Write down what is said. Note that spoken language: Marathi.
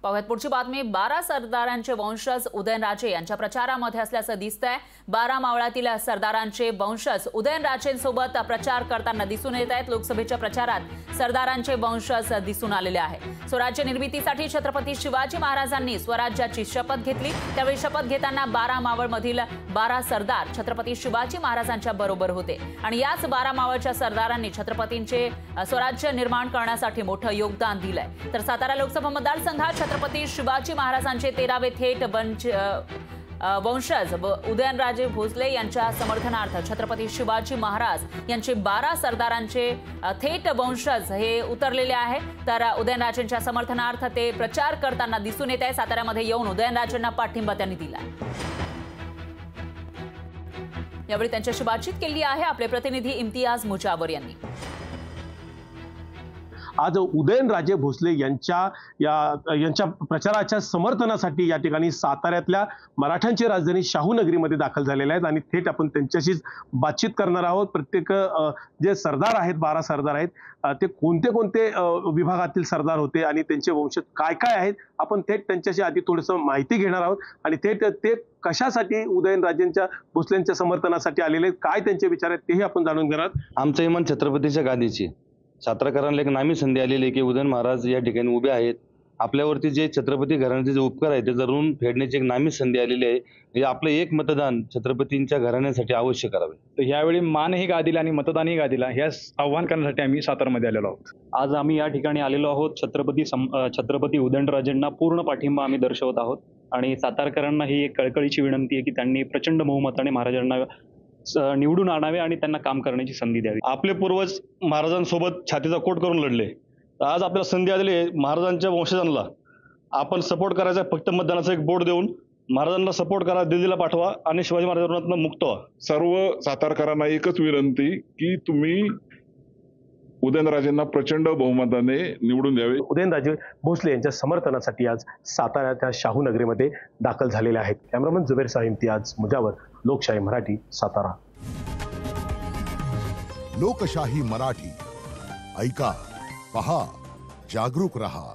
पाहूयात पुढची बातमी। 12 सरदारांचे वंशज उदयनराजे यांच्या प्रचारामध्ये असल्याचं दिसतंय। 12 मावळातील सरदारांचे वंशज उदयनराजेंसोबत प्रचार करताना दिसून येत आहेत। लोकसभेच्या प्रचारात सरदारांचे वंशज दिसून आलेले आहे। स्वराज्य निर्मितीसाठी छत्रपती शिवाजी महाराजांनी स्वराज्याची शपथ घेतली। त्यावेळी शपथ घेताना 12 मावळमधील 12 सरदार छत्रपती शिवाजी महाराजांच्या बरोबर होते आणि याच 12 मावळच्या सरदारांनी छत्रपतींचे स्वराज्य निर्माण करण्यासाठी मोठं योगदान दिलंय। तर सातारा लोकसभा मतदारसंघात छत्रपती शिवाजी महाराजांचे 13वे थेट वंशज उदयनराजे भोसले यांच्या समर्थनार्थ छत्रपती शिवाजी महाराज यांचे 12 सरदारांचे थेट वंशज हे उतरलेले आहे। तर उदयनराजेंच्या समर्थनार्थ ते प्रचार करताना दिसून येत आहे। साताऱ्यामध्ये येऊन उदयनराजेंना पाठिंबा त्यांनी दिला। यावेळी त्यांच्याशी बातचीत केली आहे आपले प्रतिनिधी इम्तियाज मुजावर यांनी। आज उदयनराजे भोसले यांच्या प्रचाराच्या समर्थनासाठी या ठिकाणी साताऱ्यातल्या मराठ्यांची राजधानी शाहूनगरीमध्ये दाखल झालेले आहेत आणि थेट आपण त्यांच्याशीच बातचीत करणार आहोत। प्रत्येक जे सरदार आहेत 12 सरदार आहेत ते कोणते कोणते विभागातील सरदार होते आणि त्यांचे वंशज काय काय आहेत आपण थेट त्यांच्याशी आधी थोडंसं माहिती घेणार आहोत आणि थेट ते कशासाठी उदयनराजेंच्या भोसलेंच्या समर्थनासाठी आलेले काय त्यांचे विचार आहेत तेही आपण जाणून घेणार। आमचं इमान छत्रपतीच्या गादीची सातारकरांना एक नामी संधी आलेली आहे की उदयन महाराज या ठिकाणी उभे आहेत। आपल्यावरती जे छत्रपती घराण्याचे जे उपकार आहेत ते ऋण फेडण्याची एक नामी संधी आलेली आहे। म्हणजे आपलं एक मतदान छत्रपतींच्या घराण्यासाठी अवश्य करावे। तर यावेळी मानही गादीला आणि मतदानही गादीला हे आव्हान करण्यासाठी आम्ही सातारमध्ये आलेलो आहोत। आज आम्ही या ठिकाणी आलेलो आहोत। छत्रपती उदयनराजेंना पूर्ण पाठिंबा आम्ही दर्शवत आहोत आणि सातारकरांना ही एक कळकळीची विनंती आहे की त्यांनी प्रचंड बहुमताने महाराजांना निवडून आणावे आणि त्यांना काम करण्याची संधी द्यावी। आपले पूर्वज महाराजांसोबत छातीचा कोट करून लढले। आज आपल्याला संधी आलेली आहे महाराजांच्या वंशजांना आपण सपोर्ट करायचा। फक्त मतदानाचा एक बोर्ड देऊन महाराजांना सपोर्ट करा, दिल्लीला पाठवा आणि शिवाजी महाराजांना मुक्त व्हा। सर्व सातारकरांना एकच विनंती की तुम्ही उदयनराजेंना प्रचंड बहुमताने निवडून द्यावे। उदयनराजे भोसले यांच्या समर्थनासाठी आज साताऱ्याच्या शाहूनगरीमध्ये दाखल झालेले आहेत। कॅमेरामन जुबेर शाह, इम्तियाज मुजावर, लोकशाही मराठी, सातारा। लोकशाही मराठी ऐका, पहा, जागरूक रहा।